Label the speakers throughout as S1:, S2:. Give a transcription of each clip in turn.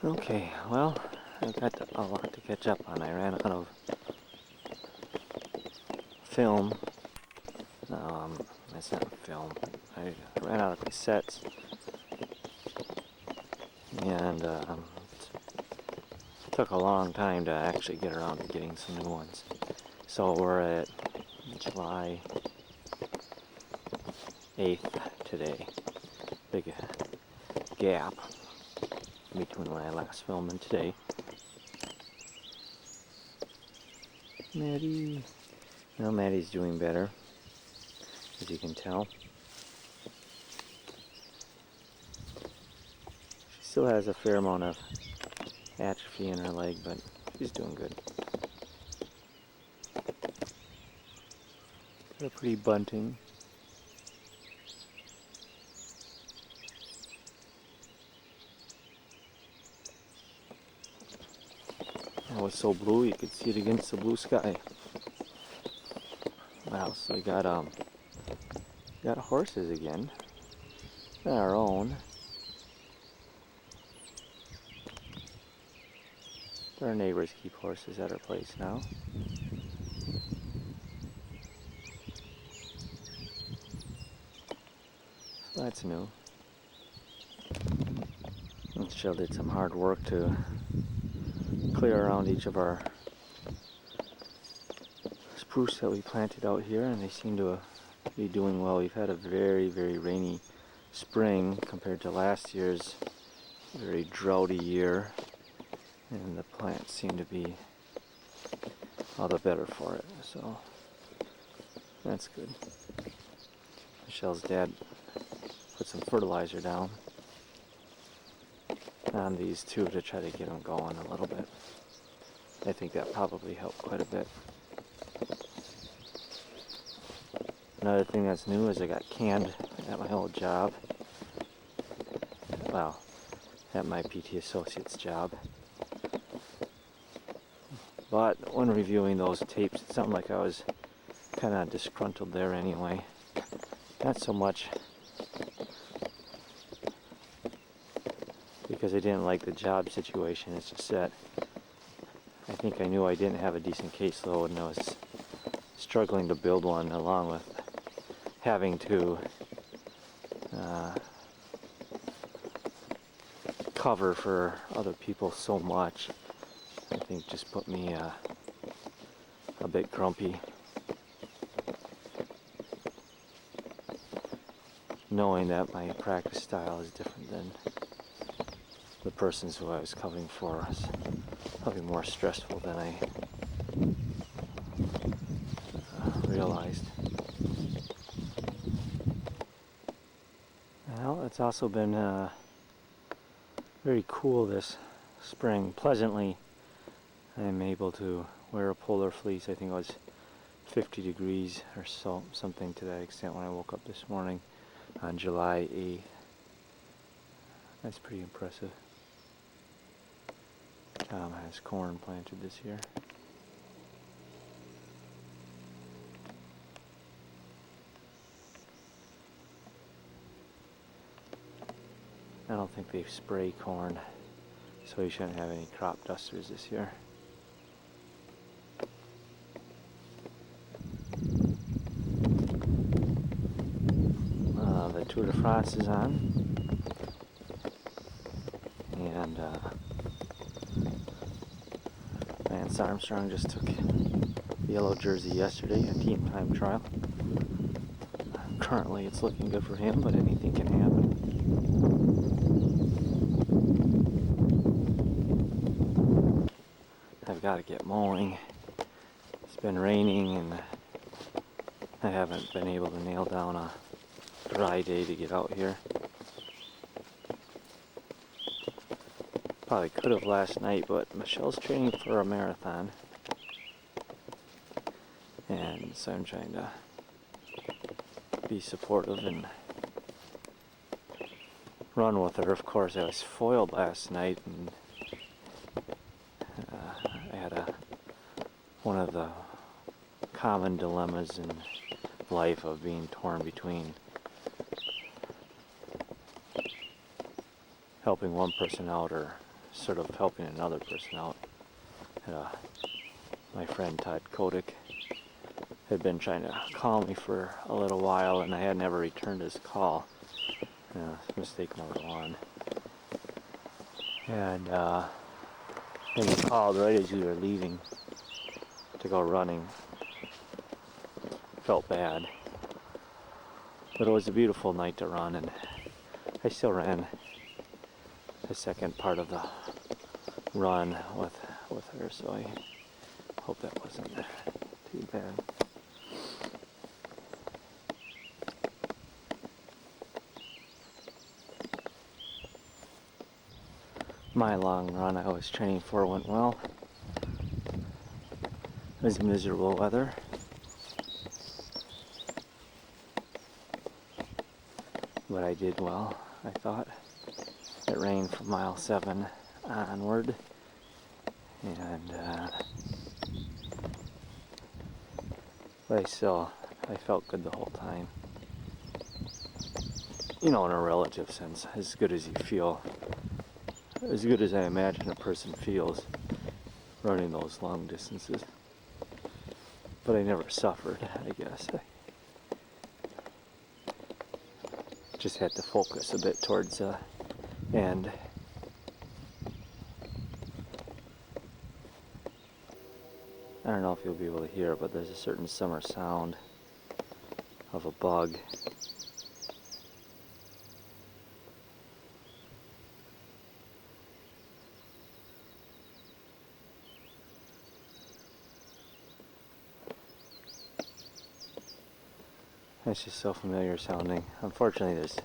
S1: Okay, well, I got a lot to catch up on. I ran out of film. It's not film. I ran out of cassettes, and it took a long time to actually get around to getting some new ones. So we're at July 8th today. Big gap between when I last filmed and today. Maddie. Well, Maddie's doing better, as you can tell. She still has a fair amount of atrophy in her leg, but she's doing good. Got a pretty bunting. It was so blue you could see it against the blue sky. Wow, so we got horses again. Not our own. Our neighbors keep horses at our place now. So that's new. And Shell did some hard work to clear around each of our spruce that we planted out here, and they seem to be doing well. We've had a very, very rainy spring compared to last year's very droughty year, and the plants seem to be all the better for it, so that's good. Michelle's dad put some fertilizer down on these two to try to get them going a little bit. I think that probably helped quite a bit. Another thing that's new is I got canned at my old job. Well, at my PT Associates job. But when reviewing those tapes, it sounded like I was kind of disgruntled there anyway. Not so much because I didn't like the job situation, it's just that I think I knew I didn't have a decent caseload, and I was struggling to build one, along with having to cover for other people so much. I think just put me a bit grumpy, knowing that my practice style is different than the persons who I was covering for. Was probably more stressful than I realized. Well, it's also been very cool this spring. Pleasantly, I'm able to wear a polar fleece. I think it was 50 degrees or so, something to that extent, when I woke up this morning on July 8th. That's pretty impressive. Tom has corn planted this year. I don't think they spray corn, so you shouldn't have any crop dusters this year. The Tour de France is on, and Lance Armstrong just took the yellow jersey yesterday, a team time trial. Currently it's looking good for him, but anything can happen. I've got to get mowing. It's been raining and I haven't been able to nail down a dry day to get out here. Probably could have last night, but Michelle's training for a marathon, and so I'm trying to be supportive and run with her. Of course, I was foiled last night, and I had one of the common dilemmas in life of being torn between helping one person out or sort of helping another person out. My friend Todd Kotick had been trying to call me for a little while, and I had never returned his call. Mistake number one. And he called right as we were leaving to go running. Felt bad. But it was a beautiful night to run, and I still ran the second part of the run with her, so I hope that wasn't too bad. My long run I was training for went well. It was miserable weather. But I did well, I thought. It rained from mile 7 onward, and but I felt good the whole time. You know, in a relative sense, as good as you feel, as good as I imagine a person feels running those long distances. But I never suffered, I guess. I just had to focus a bit towards the end. I don't know if you'll be able to hear it, but there's a certain summer sound of a bug. It's just so familiar sounding. Unfortunately, there's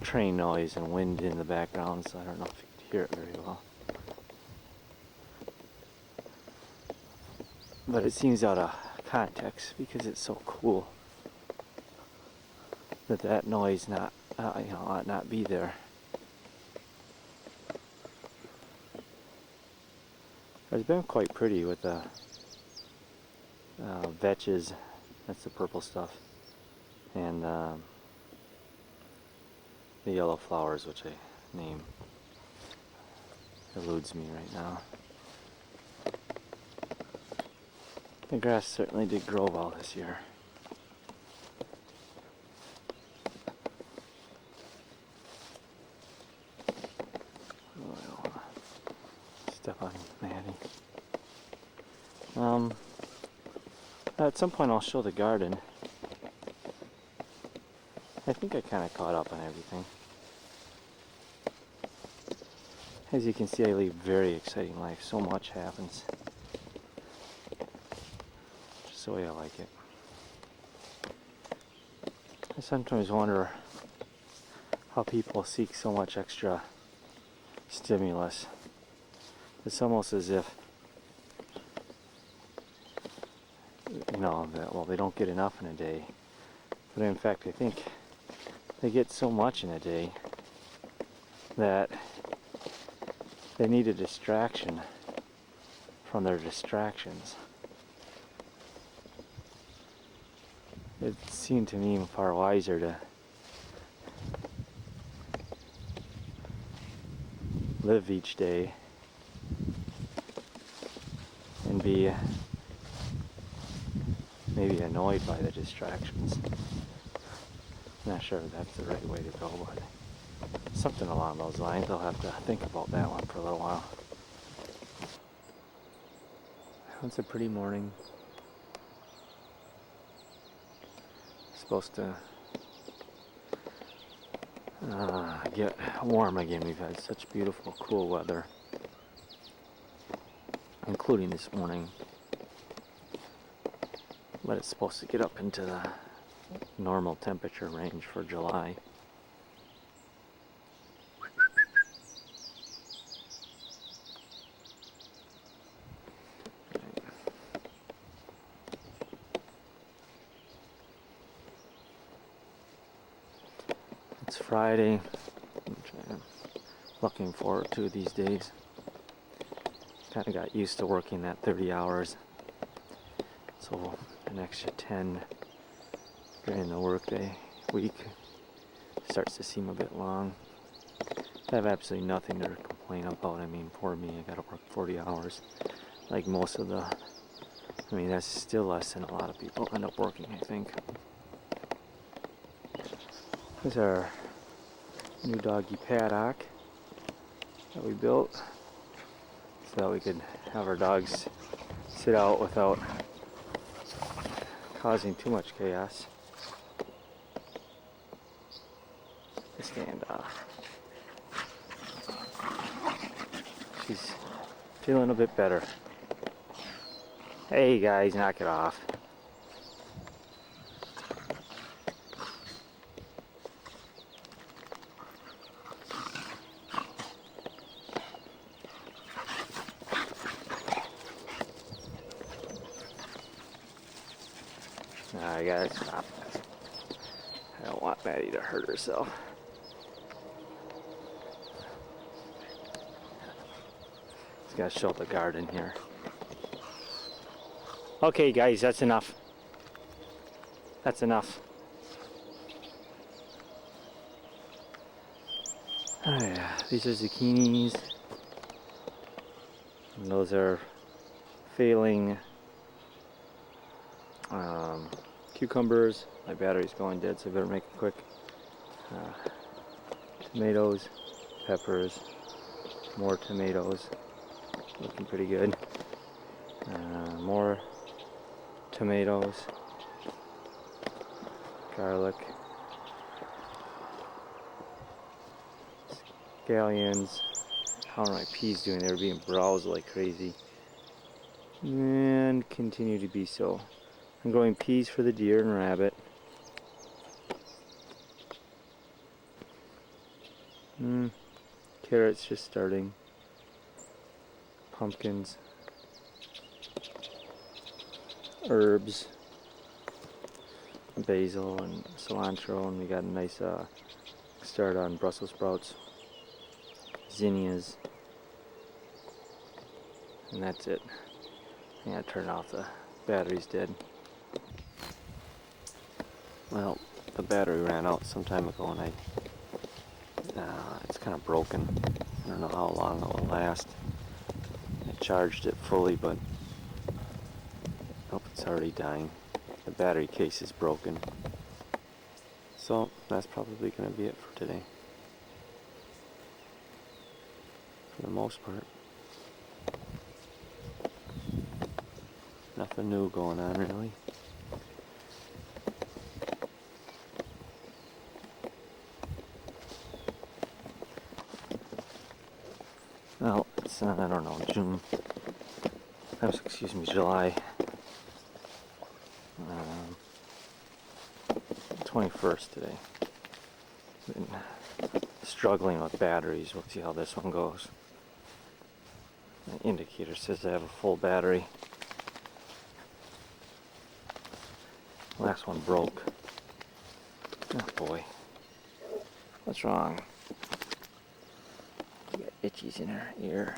S1: train noise and wind in the background, so I don't know if you could hear it very well. But it seems out of context because it's so cool that noise ought not be there. It's been quite pretty with the vetches. That's the purple stuff. And the yellow flowers, which I name eludes me right now. The grass certainly did grow well this year. Oh, I don't want to step on Maddie. At some point I'll show the garden. I think I kind of caught up on everything. As you can see, I lead a very exciting life. So much happens. Just the way I like it. I sometimes wonder how people seek so much extra stimulus. It's almost as if, they don't get enough in a day. But in fact, I think they get so much in a day that they need a distraction from their distractions. It seemed to me far wiser to live each day and be maybe annoyed by the distractions. Not sure if that's the right way to go, but something along those lines. I'll have to think about that one for a little while. It's a pretty morning. It's supposed to get warm again. We've had such beautiful, cool weather, including this morning. But it's supposed to get up into the normal temperature range for July. It's Friday, which I'm looking forward to these days. Kind of got used to working that 30 hours, so an extra 10 during the workday week starts to seem a bit long. I have absolutely nothing to complain about. I mean, poor me, I gotta work 40 hours. Like most of the, I mean, that's still less than a lot of people end up working, I think. Here's our new doggy paddock that we built so that we could have our dogs sit out without causing too much chaos. And she's feeling a bit better. Hey guys, knock it off. I gotta stop. I don't want Maddie to hurt herself. Just gotta show the garden here. Okay guys, that's enough. That's enough. Oh yeah, these are zucchinis. And those are failing cucumbers. My battery's going dead, so I better make it quick. Tomatoes, peppers, more tomatoes. Looking pretty good. More tomatoes, garlic, scallions. How are my peas doing? They're being browsed like crazy. And continue to be so. I'm growing peas for the deer and rabbit. Carrots just starting. Pumpkins. Herbs. Basil and cilantro, and we got a nice start on Brussels sprouts. Zinnias. And that's it. I gotta turn off, the battery's dead. Well, the battery ran out some time ago and it's kind of broken. I don't know how long it will last. I charged it fully, but it's already dying. The battery case is broken. So that's probably going to be it for today. For the most part. Nothing new going on really. Well, it's I don't know, July 21st today. Been struggling with batteries. We'll see how this one goes. The indicator says I have a full battery. Last one broke. Oh boy. What's wrong? She got itchies in her ear.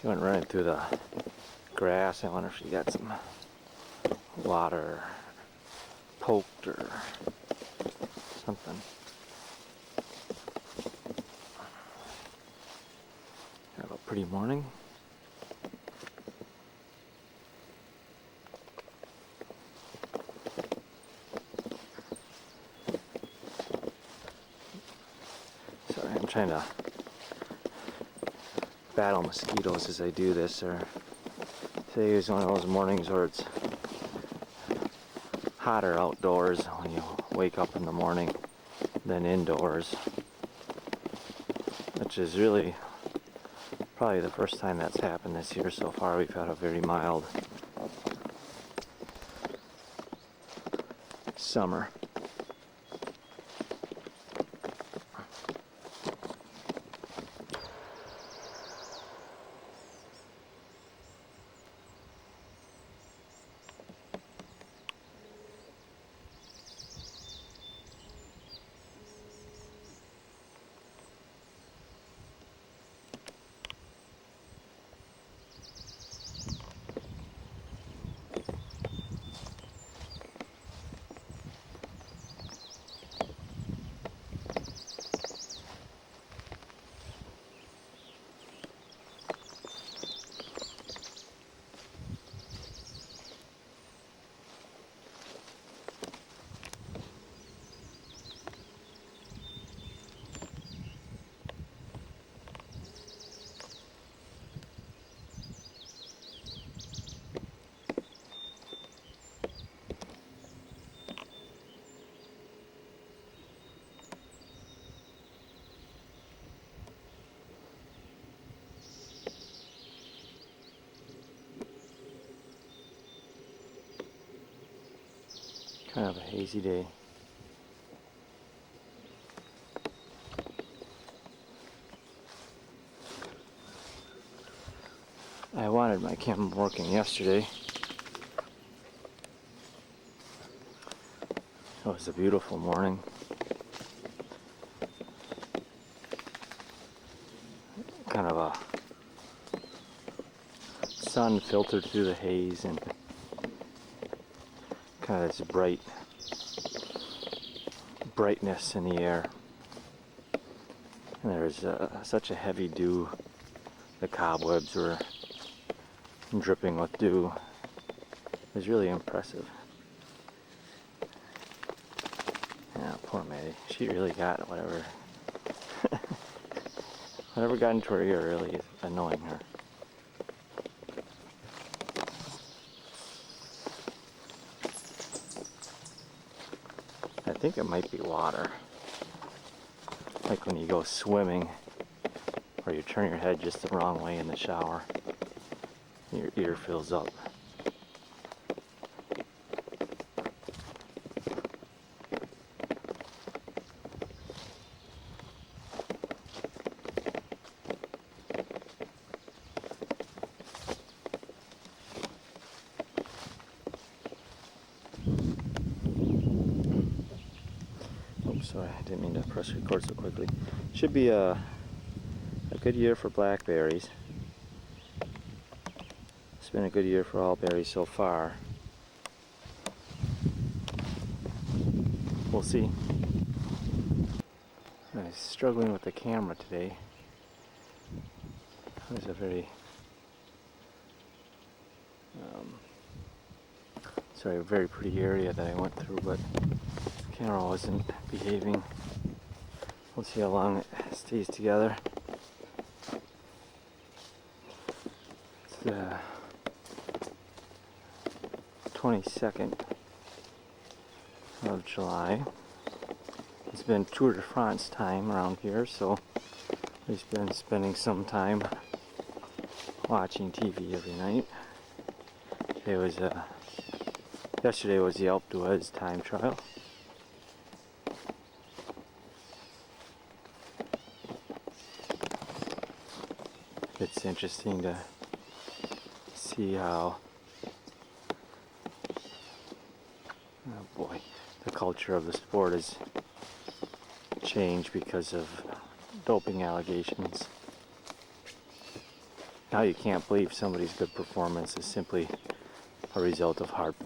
S1: She went running through the grass. I wonder if she got some water poked or something. Have a pretty morning. Sorry, I'm trying to battle mosquitoes as I do this. Or today is one of those mornings where it's hotter outdoors when you wake up in the morning than indoors, which is really probably the first time that's happened this year so far. We've had a very mild summer. Kind of a hazy day. I wanted my camera working yesterday. It was a beautiful morning. Kind of a sun filtered through the haze and kind of this brightness in the air. And there was such a heavy dew. The cobwebs were dripping with dew. It was really impressive. Yeah, poor Maddie. She really got whatever got into her ear really is annoying her. I think it might be water. Like when you go swimming or you turn your head just the wrong way in the shower, your ear fills up. Sorry, I didn't mean to press record so quickly. Should be a good year for blackberries. It's been a good year for all berries so far. We'll see. I was struggling with the camera today. It was a very very pretty area that I went through, but the camera wasn't behaving. We'll see how long it stays together. It's the 22nd of July. It's been Tour de France time around here, so we've been spending some time watching TV every night. Yesterday was the Alpe d'Huez time trial. It's interesting to see how, oh boy, the culture of the sport has changed because of doping allegations. Now you can't believe somebody's good performance is simply a result of hard